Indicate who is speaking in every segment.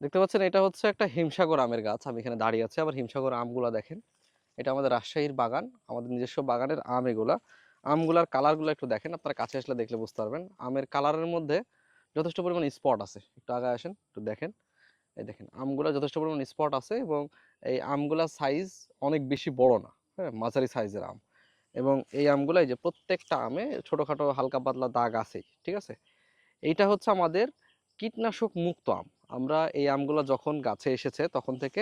Speaker 1: দেখতে পাচ্ছেন এটা হচ্ছে একটা হিমসাগর আমের গাছ। আমি এখানে দাঁড়িয়ে আছি। আবার হিমসাগর আমগুলা দেখেন। এটা আমাদের রাজশাহীর বাগান, আমাদের নিজস্ব বাগানের আম এগুলা। আমগুলার কালারগুলো একটু দেখেন, আপনারা কাছে আসলে দেখলে বুঝতে পারবেন। আমের কালারের মধ্যে যথেষ্ট পরিমাণ স্পট আছে। একটু আগায় আসেন, একটু দেখেন। এই দেখেন আমগুলা যথেষ্ট পরিমাণ স্পট আছে এবং এই আমগুলার সাইজ অনেক বেশি বড় না, হ্যাঁ, মাঝারি সাইজের আম। এবং এই আমগুলা এই যে প্রত্যেকটা আমে ছোটখাটো হালকা পাতলা দাগ আছেই, ঠিক আছে? এইটা হচ্ছে আমাদের কীটনাশক মুক্ত আম। আমরা এই আমগুলো যখন গাছে এসেছে তখন থেকে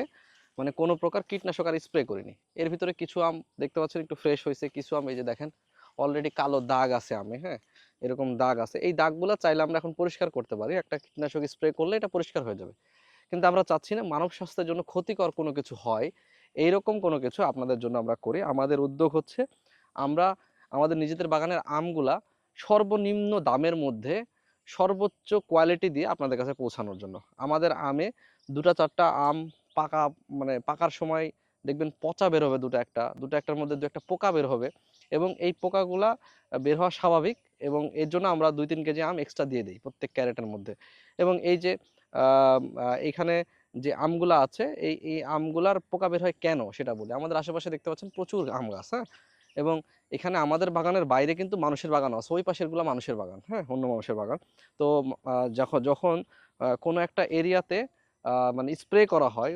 Speaker 1: মানে কোনো প্রকার কীটনাশক আর স্প্রে করিনি। এর ভিতরে কিছু আম দেখতে পাচ্ছেন একটু ফ্রেশ হয়েছে, কিছু আম এই যে দেখেন অলরেডি কালো দাগ আছে আমে, হ্যাঁ, এরকম দাগ আছে। এই দাগগুলো চাইলে আমরা এখন পরিষ্কার করতে পারি, একটা কীটনাশক স্প্রে করলে এটা পরিষ্কার হয়ে যাবে। কিন্তু আমরা চাচ্ছি না মানব স্বাস্থ্যের জন্য ক্ষতিকর কোনো কিছু হয়, এইরকম কোনো কিছু আপনাদের জন্য আমরা করি। আমাদের উদ্যোগ হচ্ছে আমরা আমাদের নিজেদের বাগানের আমগুলা সর্বনিম্ন দামের মধ্যে সর্বোচ্চ কোয়ালিটি দিয়ে আপনাদের কাছে পৌঁছানোর জন্য। আমাদের আমে ২টা ৪টা আম পাকা মানে পাকার সময় দেখবেন পচা বের হবে ২টা একটার মধ্যে ২একটা পোকা বের হবে এবং এই পোকাগুলা বের হওয়া স্বাভাবিক এবং এর জন্য আমরা ২-৩ কেজি আম এক্সট্রা দিয়ে দিই প্রত্যেক ক্যারেটের মধ্যে। এবং এই যে এইখানে যে আমগুলা আছে এই আমগুলার পোকা বের হয় কেন সেটা বলি। আমাদের আশেপাশে দেখতে পাচ্ছেন প্রচুর আম গাছ, হ্যাঁ? এবং এখানে আমাদের বাগানের বাইরে কিন্তু মানুষের বাগানও আছে। ওই পাশেরগুলা মানুষের বাগান, হ্যাঁ? অন্য মানুষের বাগান। তো যখন যখন কোনো একটা এরিয়াতে মানে স্প্রে করা হয়,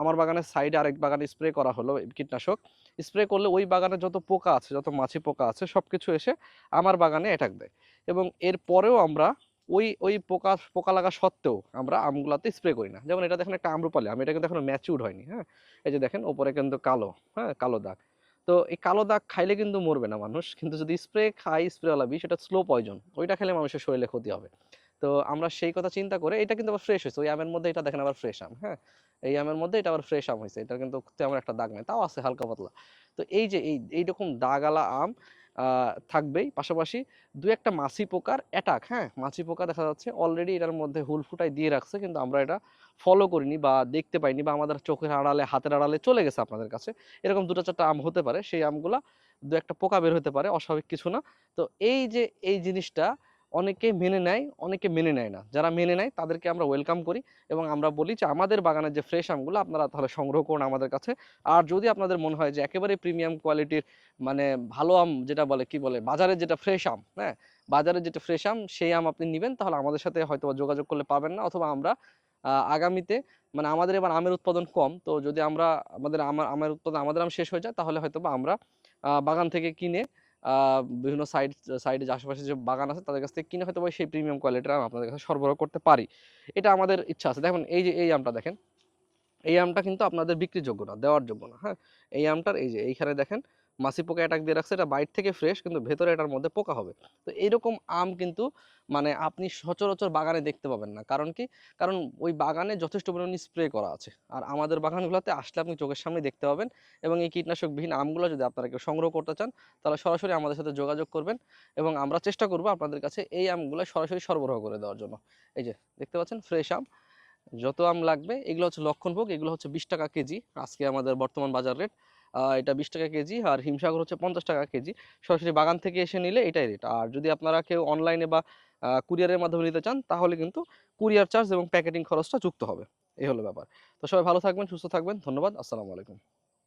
Speaker 1: আমার বাগানের সাইডে আরেক বাগানে স্প্রে করা হলো কীটনাশক। স্প্রে করলে ওই বাগানে যত পোকা আছে, যত মাছি পোকা আছে সবকিছু এসে আমার বাগানে অ্যাটাক দেয়। এবং এরপরেও আমরা ওই পোকা লাগা সত্ত্বেও আমরা আমগুলাতে স্প্রে করি না। যেমন এটা দেখেন একটা আম্রপালি আম, এটা কিন্তু এখনো ম্যাচিউরড হয়নি, হ্যাঁ? এই যে দেখেন উপরে কিন্তু কালো, হ্যাঁ? কালো দাগ। তো এই কালো দাগ খাইলে কিন্তু মরবে না মানুষ। কিন্তু যদি স্প্রে খাই, স্প্রেওয়ালা বিষ, এটা স্লো পয়জন। ওইটা খেলে মানুষের শরীরে ক্ষতি হবে। তো আমরা সেই কথা চিন্তা করে এটা কিন্তু আবার ফ্রেশ হইছে। ওই আমের মধ্যে এটা দেখেন আবার ফ্রেশ আম, হ্যাঁ? এই আমের মধ্যে এটা আবার ফ্রেশ আম হইছে। এটার কিন্তু তেমন একটা দাগ নাই। তাও আছে হালকা পাতলা। তো এই যে এইরকম দাগওয়ালা আম আ থাকবেই। পাশাপাশি ২-১ টা মাছি পোকার অ্যাটাক, হ্যাঁ? মাছি পোকা দেখা যাচ্ছে অলরেডি এটার মধ্যে হুল ফুটায় দিয়ে রাখছে। কিন্তু আমরা এটা ফলো করিনি বা দেখতে পাইনি বা আমাদের চোখের আড়ালে, হাতের আড়ালে চলে গেছে আপনাদের কাছে। এরকম ২টা ৪টা আম হতে পারে। সেই আমগুলা ২-১ টা পোকা বের হতে পারে, অস্বাভাবিক কিছু না। তো এই যে এই জিনিসটা অনেকে মেনে নেয়, অনেকে মেনে নেয় না। যারা মেনে নেয় তাদেরকে আমরা ওয়েলকাম করি এবং আমরা বলি যে আমাদের বাগানের যে ফ্রেশ আমগুলো আপনারা তাহলে সংগ্রহ করুন আমাদের কাছে। আর যদি আপনাদের মনে হয় যে একেবারে প্রিমিয়াম কোয়ালিটির মানে ভালো আম যেটা বলে কি বলে বাজারের যেটা ফ্রেশ আম, হ্যাঁ? বাজারের যেটা ফ্রেশ আম সেই আম আপনি নিবেন তাহলে আমাদের সাথে হয়তোবা যোগাযোগ করলে পাবেন না, অথবা আমরা আগামীতে মানে আমাদের এবার আমের উৎপাদন কম। তো যদি আমরা আমের উৎপাদন আমাদের আম শেষ হয়ে যায় তাহলে হয়তোবা আমরা বাগান থেকে কিনে আ বিভিন্ন সাইডে যে আশেপাশে যে বাগান আছে তাদের কাছ থেকে কিনে হয়তোবা সেই প্রিমিয়াম কোয়ালিটির আম আপনাদের কাছে সরবরাহ করতে পারি। এটা আমাদের ইচ্ছা আছে। দেখুন এই যে এই আমটা দেখেন, এই আমটা কিন্তু আপনাদের বিক্রির যোগ্য না, দেওয়ার যোগ্য না, হ্যাঁ? এই আমটার এই যে এইখানে দেখেন মাছি পোকা অ্যাটাক দিয়ে রাখছে, এটা বাইরে থেকে ফ্রেশ কিন্তু ভেতরে এটার মধ্যে পোকা হবে। তো এইরকম আম কিন্তু মানে আপনি সচরাচর বাগানে দেখতে পাবেন না। কারণ কি? কারণ ওই বাগানে যথেষ্ট পরিমাণে স্প্রে করা আছে। আর আমাদের বাগানগুলোতে আসলে আপনি চোখের সামনেই দেখতে পাবেন এবং এই কীটনাশকবিহীন আমগুলো যদি আপনারা কেউ সংগ্রহ করতে চান তাহলে সরাসরি আমাদের সাথে যোগাযোগ করবেন এবং আমরা চেষ্টা করব আপনাদের কাছে এই আমগুলো সরাসরি সরবরাহ করে দেওয়ার জন্য। এই যে দেখতে পাচ্ছেন ফ্রেশ আম। যত আম লাগবে এগুলো হচ্ছে লক্ষণভোগ, এগুলো হচ্ছে 20 টাকা কেজি আজকে আমাদের বর্তমান বাজার রেট। এটা 20 টাকা কেজি আর হিমসাগর হচ্ছে 50 টাকা কেজি। সরাসরি বাগান থেকে এসে নিলে এটাই রেট। আর যদি আপনারা কেউ অনলাইনে বা কুরিয়ারের মাধ্যমে নিতে চান তাহলে কিন্তু কুরিয়ার চার্জ এবং প্যাকেটিং খরচটা যুক্ত হবে। এই হলো ব্যাপার। তো সবাই ভালো থাকবেন, সুস্থ থাকবেন। ধন্যবাদ। আসসালামু আলাইকুম।